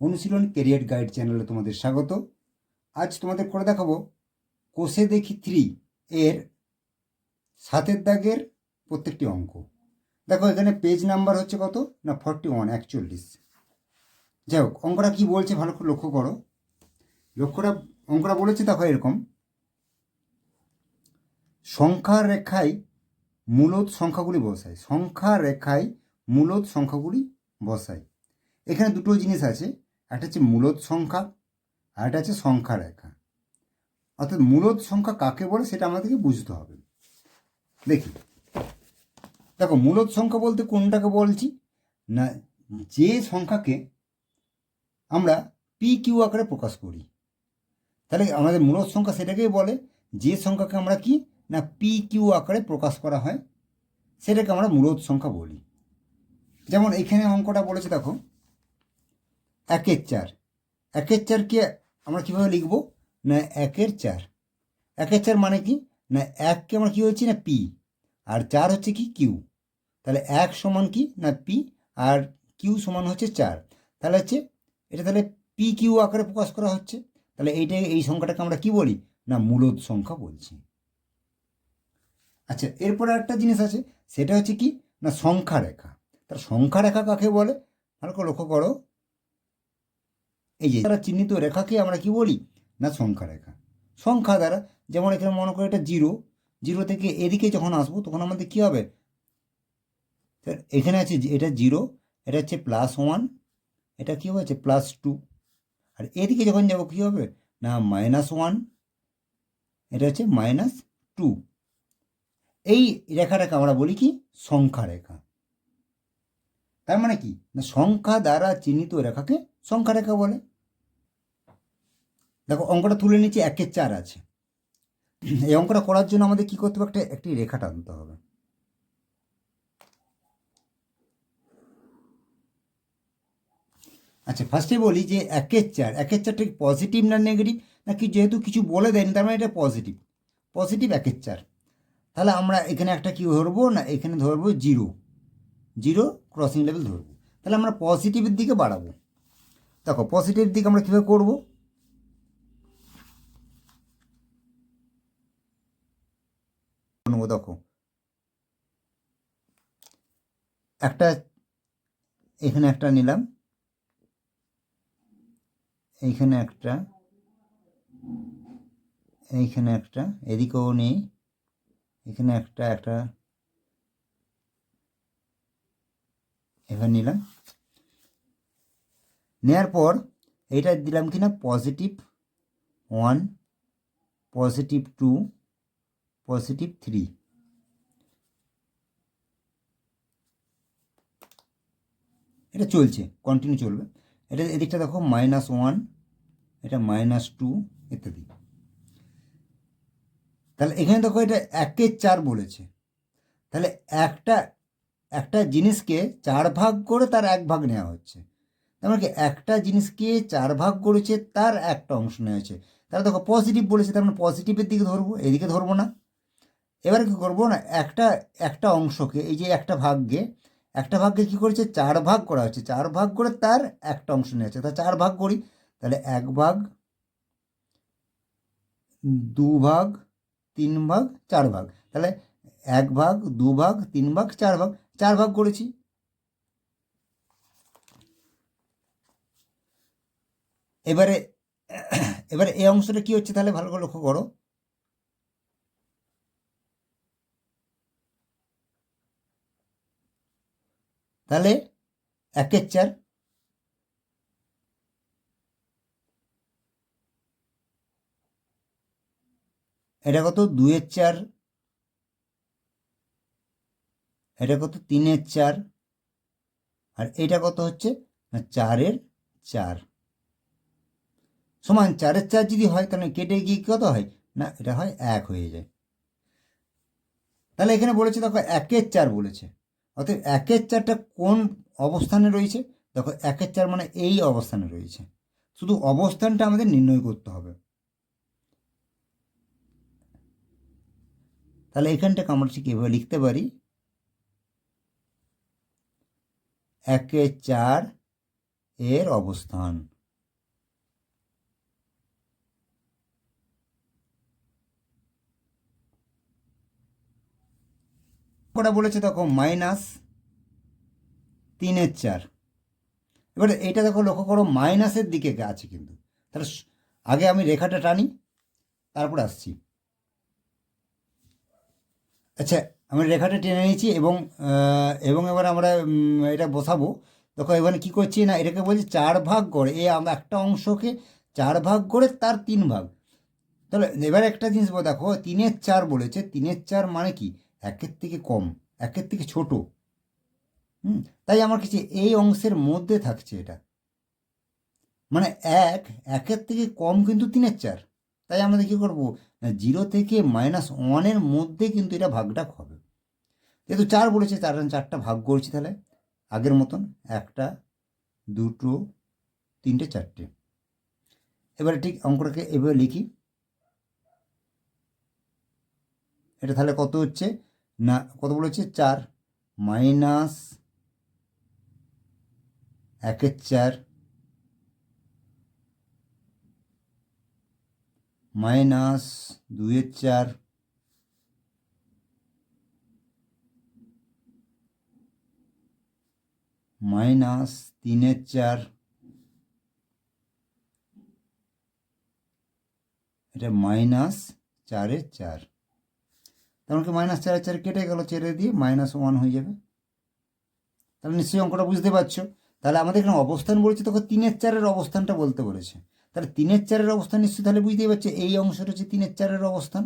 অনুশীলন career guide চ্যানেলে তোমাদের স্বাগত। আজ তোমাদের করে দেখাবো কোষে দেখি 3 এর 7 দাগের প্রত্যেকটি অঙ্ক। দেখো এখানে পেজ নাম্বার হচ্ছে কত না 41 41। যাই হোক, অঙ্কটা কী বলছে ভালো করে লক্ষ্য করো। অঙ্কটা বলেছে দেখো এরকম, সংখ্যার রেখায় মূলদ সংখ্যাগুলি বসায়। সংখ্যার রেখায় মূলদ সংখ্যাগুলি বসায়। এখানে দুটো জিনিস আছে, একটা হচ্ছে মূলদ সংখ্যা আর একটা হচ্ছে সংখ্যা রেখা। অর্থাৎ মূলদ সংখ্যা কাকে বলে সেটা আমাদেরকে বুঝতে হবে। দেখি, দেখো মূলদ সংখ্যা বলতে কোনটাকে বলছি না, যে সংখ্যাকে আমরা পি কিউ আকারে প্রকাশ করি। তাহলে আমাদের মূলদ সংখ্যা সেটাকেই বলে, যে সংখ্যাকে আমরা কি না পি কিউ আকারে প্রকাশ করা হয় সেটাকে আমরা মূলদ সংখ্যা বলি। যেমন এখানে অঙ্কটা বলেছে দেখো 1/4। 1/4কে আমরা কীভাবে লিখব না 1/4। 1/4 মানে কি না 1কে আমরা কী হচ্ছে না পি, আর 4 হচ্ছে কি কিউ। তাহলে 1 সমান কি না পি, আর কিউ সমান হচ্ছে 4। তাহলে হচ্ছে এটা তাহলে পি কিউ আকারে প্রকাশ করা হচ্ছে। তাহলে এই সংখ্যাটাকে আমরা কি বলি না মূলদ সংখ্যা বলছি। আচ্ছা, এরপরে একটা জিনিস আছে, সেটা হচ্ছে কি না সংখ্যা রেখা। তার সংখ্যা রেখা কাকে বলে ভালো করে লক্ষ্য করো। এই যে তারা চিহ্নিত রেখাকে আমরা কি বলি না সংখ্যা রেখা। সংখ্যা দ্বারা, যেমন এখানে মনে করো এটা 0, 0 থেকে এদিকে যখন আসবো তখন আমাদের কি হবে, এখানে আছে এটা 0, এটা হচ্ছে +1, এটা কী হয়েছে +2, আর এদিকে যখন যাবো কী হবে না -1, এটা হচ্ছে -2। এই রেখাটাকে আমরা বলি কি সংখ্যা রেখা। তার মানে কি না সংখ্যা দ্বারা চিহ্নিত রেখাকে সংখ্যা রেখা বলে। দেখো অঙ্কটা তুলে নিচে 1/4 আছে। এই অঙ্কটা করার জন্য আমাদের কি করতে হবে, একটি রেখা টানতে হবে। আচ্ছা, ফার্স্টে বলি যে 1/4, 1/4টা পজিটিভ না নেগেটিভ নাকি, যেহেতু কিছু বলে দেয়নি তার মানে এটা পজিটিভ। 1/4। তাহলে আমরা এখানে একটা কি ধরবো না, এখানে ধরবো 0, 0 ক্রসিং লেভেল ধরবো। তাহলে আমরা পজিটিভের দিকে বাড়াবো। দেখো পজিটিভ দিকে আমরা কীভাবে করবো, দেখো একটা এখানে একটা নিলাম, এইখানে একটা, এইখানে একটা, এদিকেও নেই, এখানে একটা এখানে নিলাম। নেওয়ার পর এইটা দিলাম কিনা +1, +2, +3। এটা চলছে, কন্টিনিউ চলবে। এটা এদিকটা দেখো -1, এটা -2 ইত্যাদি। তাহলে এখানে দেখো এটা 1/4 বলেছে। তাহলে একটা জিনিসকে 4 ভাগ করে তার 1 ভাগ নেওয়া হচ্ছে। তার মানে কি একটা জিনিসকে 4 ভাগ করেছে তার একটা অংশ নেওয়া হয়েছে। তাহলে দেখো পজিটিভ বলেছে, তার মানে পজিটিভের দিকে ধরবো, এদিকে ধরবো না। এবারে কী করবো না একটা অংশকে, এই যে একটা ভাগকে কী করেছে 4 ভাগ করা হচ্ছে, 4 ভাগ করে তার একটা অংশ নেওয়া হচ্ছে। তা 4 ভাগ করি, তাহলে 1 ভাগ, 2 ভাগ, 3 ভাগ, 4 ভাগ। তাহলে 1 ভাগ, 2 ভাগ, 3 ভাগ, 4 ভাগ, 4 ভাগ করেছি। এবারে এই অংশটা কি হচ্ছে তাহলে ভালো করে লক্ষ্য করো। তাহলে 1/4, এটা কত 2/4, এটা কত 3/4, আর এটা কত হচ্ছে না 4/4 সমান 4/4 যদি হয় তাহলে কেটে গিয়ে কত হয় না এটা হয় 1 হয়ে যায়। তাহলে এখানে বলেছে দেখো 1/4 বলেছে, অর্থাৎ 1/4টা কোন অবস্থানে রয়েছে। দেখো 1/4 মানে এই অবস্থানে রয়েছে, শুধু অবস্থানটা আমাদের নির্ণয় করতে হবে। তাহলে এখানটাকে আমরা ঠিক এভাবে লিখতে পারি 1/4 এর অবস্থান। ওটা বলেছে দেখো -3/4। এবারে এটা দেখো লক্ষ্য করো মাইনাসের দিকে আছে কিন্তু, তাহলে আগে আমি রেখাটা টানি তারপর আসছি। আচ্ছা, আমি রেখাটা টেনে নিয়েছি এবং এবার আমরা এটা বসাবো। দেখো এখানে কী করছি না, এটাকে বলছি 4 ভাগ করে, আমরা একটা অংশকে 4 ভাগ করে তার 3 ভাগ। তাহলে এবার একটা জিনিস দেখো 3/4 বলেছে, 3/4 মানে কি 1-এর থেকে কম, 1-এর থেকে ছোট। তাই আমার কিছু এই অংশের মধ্যে থাকছে এটা, মানে 1-এর থেকে কম কিন্তু 3/4। তাই আমাদের কী করবো না, 0 থেকে -1-এর মধ্যে কিন্তু এটা ভাগটা হবে। যেহেতু 4 বলেছে, 4টা ভাগ করছি, তাহলে আগের মতন 1টা 2টো 3টে 4টে। এবারে ঠিক অঙ্কটাকে এভাবে লিখি। এটা তাহলে কত হচ্ছে না, কত বলেছে 4 -1/4 -2/4 -3/4, এটা -4/4। তেমন কি -4/4 কেটে গেল, ছেড়ে দিয়ে -1 হয়ে যাবে। তাহলে নিশ্চয়ই অঙ্কটা বুঝতে পারছো। তাহলে আমাদের এখানে অবস্থান বলেছে, তখন 3/4 অবস্থানটা বলতে বলেছে। তাহলে 3/4 অবস্থান নিশ্চয়ই তাহলে বুঝতেই পারছো এই অংশটা হচ্ছে 3/4 অবস্থান।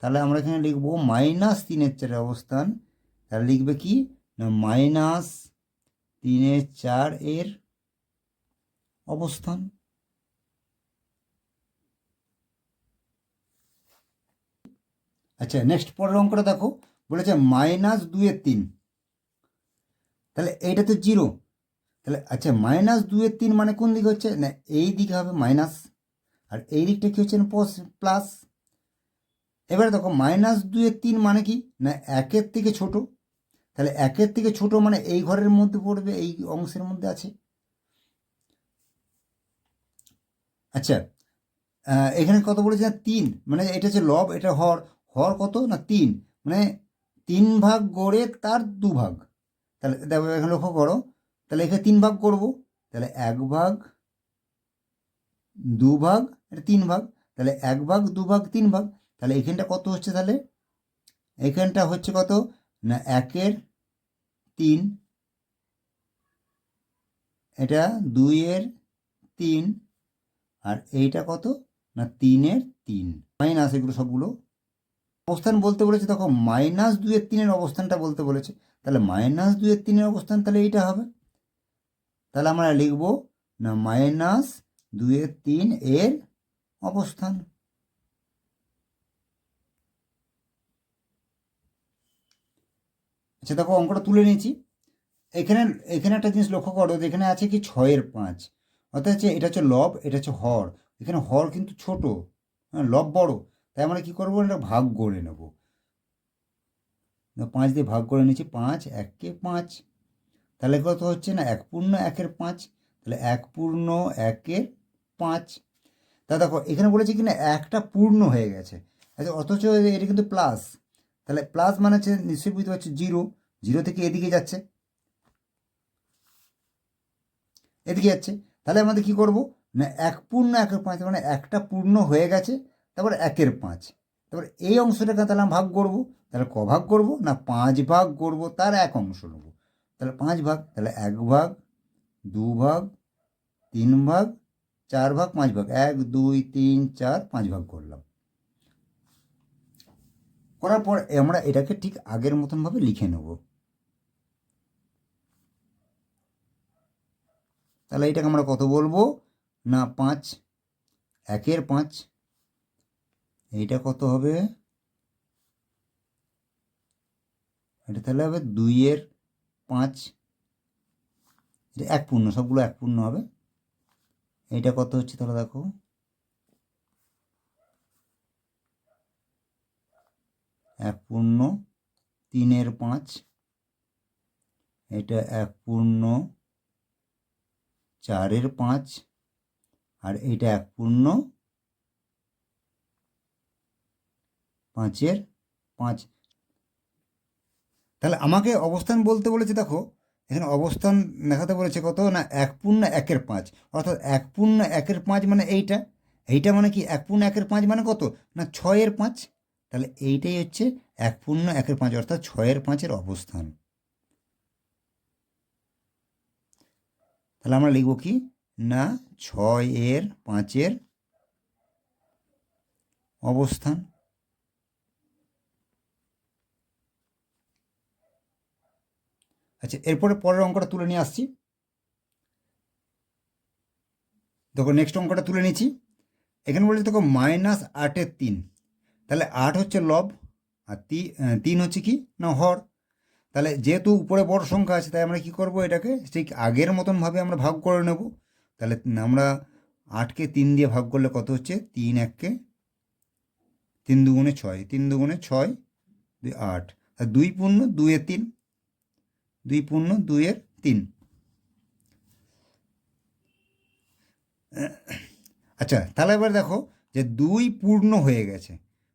তাহলে আমরা এখানে লিখবো -3/4 অবস্থান। তাহলে লিখবে কি না -3/4 অবস্থান। আচ্ছা, নেক্সট পরের অঙ্কটা দেখো, বলেছে -2/3। তাহলে এইটা তো 0। তাহলে আচ্ছা, -2/3 মানে কোন দিকে হচ্ছে না, এই দিকে হবে মাইনাস, আর এই দিকটা কি হচ্ছে না প্লাস। এবারে দেখো -2/3 মানে কি না 1-এর থেকে ছোট। তাহলে 1-এর থেকে ছোট মানে এই ঘরের মধ্যে পড়বে, এই অংশের মধ্যে আছে। আচ্ছা, এখানে কত বলেছে না 3, মানে এটা হচ্ছে লব, এটা হর। হর কত না 3, মানে 3 ভাগ গড়ে তার 2 ভাগ। তাহলে দেখো এখানে লক্ষ্য করো, তাহলে এখানে 3 ভাগ করব, তাহলে 1 ভাগ 2 ভাগ, এটা 3 ভাগ। তাহলে 1 ভাগ 2 ভাগ 3 ভাগ। তাহলে এখানটা কত হচ্ছে, তাহলে এখানটা হচ্ছে কত না 1/3, এটা 2/3, আর এইটা কত না 3/3, মাইনাস এগুলো সবগুলো। অবস্থান বলতে বলেছে, দেখো -2/3 অবস্থানটা বলতে বলেছে। তাহলে -2/3 অবস্থান তাহলে এইটা হবে। তাহলে আমরা লিখব না -2/3 অবস্থান। আচ্ছা, দেখো অঙ্কটা তুলে নিয়েছি। এখানে এখানে একটা জিনিস লক্ষ্য করো, এখানে আছে কি 6/5, অর্থাৎ হচ্ছে এটা হচ্ছে লব, এটা হচ্ছে হর। এখানে হর কিন্তু ছোট, হ্যাঁ, লব বড়। তাই আমরা কী করবো, এটা ভাগ করে নেব। 5 দিয়ে ভাগ করে নিচ্ছি, 5 1-কে 5। তাহলে কত হচ্ছে না 1/1/5। তাহলে 1/1/5। তা দেখো এখানে বলেছে কি না একটা পূর্ণ হয়ে গেছে। আচ্ছা, অথচ এটা কিন্তু প্লাস। তাহলে প্লাস মানে হচ্ছে নিশ্চয়ই বুঝতে পারছি 0, 0 থেকে এদিকে যাচ্ছে, এদিকে যাচ্ছে। তাহলে আমাদের কি করব না 1/1/5, মানে একটা পূর্ণ হয়ে গেছে, তারপর 1/5। তারপর এই অংশটাকে তাহলে আমি ভাগ করব। তাহলে ক ভাগ করব না 5 ভাগ করব, তার এক অংশ নেব। তাহলে 5 ভাগ, তাহলে 1 ভাগ 2 ভাগ 3 ভাগ 4 ভাগ 5 ভাগ, 1 2 3 4 5 ভাগ করলাম। করার পর আমরা এটাকে ঠিক আগের মতনভাবে লিখে নেব। তাহলে এটাকে আমরা কত বলবো না 5, 1/5। এইটা কত হবে, এটা তাহলে হবে 2/5। এটা এক পূর্ণ, সবগুলো এক পূর্ণ হবে। এইটা কত হচ্ছে তাহলে দেখো 1/3/5। এটা 1/4/5। 4-এর 5, আর এইটা 1 পূর্ণ 5-এর 5। তাহলে আমাকে অবস্থান বলতে বলেছে, দেখো এখানে অবস্থান দেখাতে বলেছে কত না 1 পূর্ণ 1-এর 5, অর্থাৎ 1 পূর্ণ 1-এর 5 মানে এইটা মানে কি 1 পূর্ণ 1-এর 5 মানে কত না 6-এর 5। তাহলে এইটাই হচ্ছে 1 পূর্ণ 1-এর 5, অর্থাৎ 6-এর 5-এর অবস্থান। তাহলে আমরা লিখব কি না 6-এর 5-এর অবস্থান। আচ্ছা, এরপরে পরের অঙ্কটা তুলে নিয়ে আসছি। দেখো নেক্সট অঙ্কটা তুলে নিচ্ছি। এখানে বলছে দেখো -8-এর 3। তাহলে 8 হচ্ছে লব, আর 3 হচ্ছে কি না হর। তাহলে যেহেতু উপরে বড় সংখ্যা আছে, তাই আমরা কি করব, এটাকে ঠিক আগের মতনভাবে আমরা ভাগ করে নেব। তাহলে আমরা 8কে 3 দিয়ে ভাগ করলে কত হচ্ছে 3 1-কে 3 দুগুণে 6, 3 দুগুণে 6, 2 8, আর 2 পূর্ণ 2-এর 3, 2 পূর্ণ 2-এর 3। আচ্ছা, তাহলে এবার দেখো যে 2 পূর্ণ হয়ে গেছে,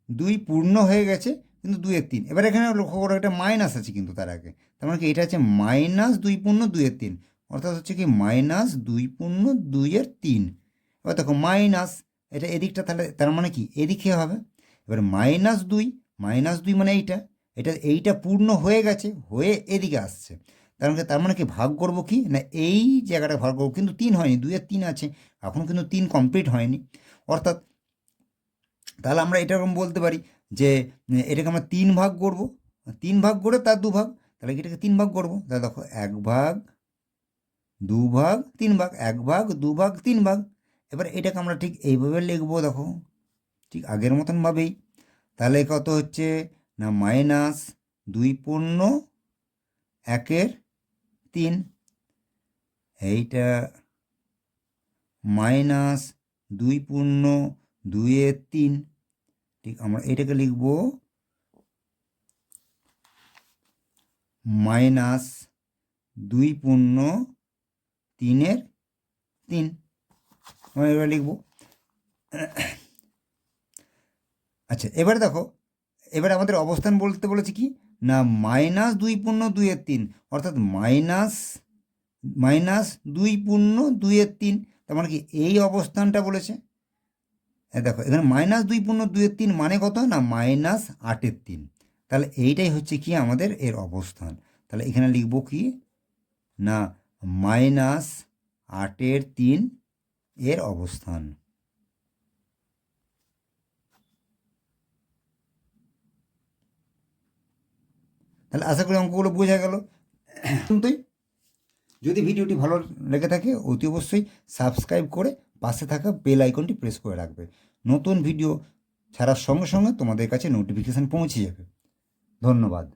2 পূর্ণ হয়ে গেছে কিন্তু 2-এর 3। এবার এখানে লক্ষ্য করো একটা মাইনাস আছে কিন্তু তার আগে, তার মানে কি এটা হচ্ছে -2 পূর্ণ 2-এর 3, অর্থাৎ হচ্ছে কি -2 পূর্ণ 2-এর 3। এবার দেখো মাইনাস, এটা এদিকটা, তাহলে তার মানে কি এদিকে হবে। এবার -2 মানে এইটা পূর্ণ হয়ে গেছে, হয়ে এদিকে আসছে। তার মানে কি ভাগ করব কি না এই জায়গাটা ভাগ করবো, কিন্তু 3 হয়নি, 2-এর 3 আছে, এখন কিন্তু 3 কমপ্লিট হয়নি। অর্থাৎ তাহলে আমরা এরকম বলতে পারি যে এটাকে আমরা 3 ভাগ করব, 3 ভাগ করে তার 2 ভাগ, তাহলে এটাকে 3 ভাগ করব। তাহলে দেখো 1 ভাগ 2 ভাগ 3 ভাগ, 1 ভাগ 2 ভাগ 3 ভাগ। এবার এটাকে আমরা ঠিক এইভাবে লিখবো, দেখো ঠিক আগের মতনভাবেই। তাহলে কত হচ্ছে না -2 পূর্ণ 1-এর 3, এইটা -2 পূর্ণ 2-এর 3। ঠিক আমরা এটাকে লিখব -2 পূর্ণ 3-এর 3, আমরা এবার লিখব। আচ্ছা, এবারে দেখো এবার আমাদের অবস্থান বলতে বলেছে কি না -2 পূর্ণ 2-এর 3, অর্থাৎ -2 পূর্ণ 2-এর 3, তার মানে কি এই অবস্থানটা বলেছে। দেখো এখানে -2 পূর্ণ 2-এর 3 মানে কত না -8-এর 3। তাহলে এইটাই হচ্ছে কি আমাদের এর অবস্থান। তাহলে এখানে লিখব কি না -8-এর 3 এর অবস্থান। তাহলে আশা করি অঙ্কগুলো বোঝা গেল। তুই যদি ভিডিওটি ভালো লেগে থাকে অতি অবশ্যই সাবস্ক্রাইব করে পাশে থাকা বেল আইকনটি প্রেস করে রাখবে। নতুন ভিডিও ছাড়ার সঙ্গে সঙ্গে তোমাদের কাছে নোটিফিকেশান পৌঁছে যাবে। ধন্যবাদ।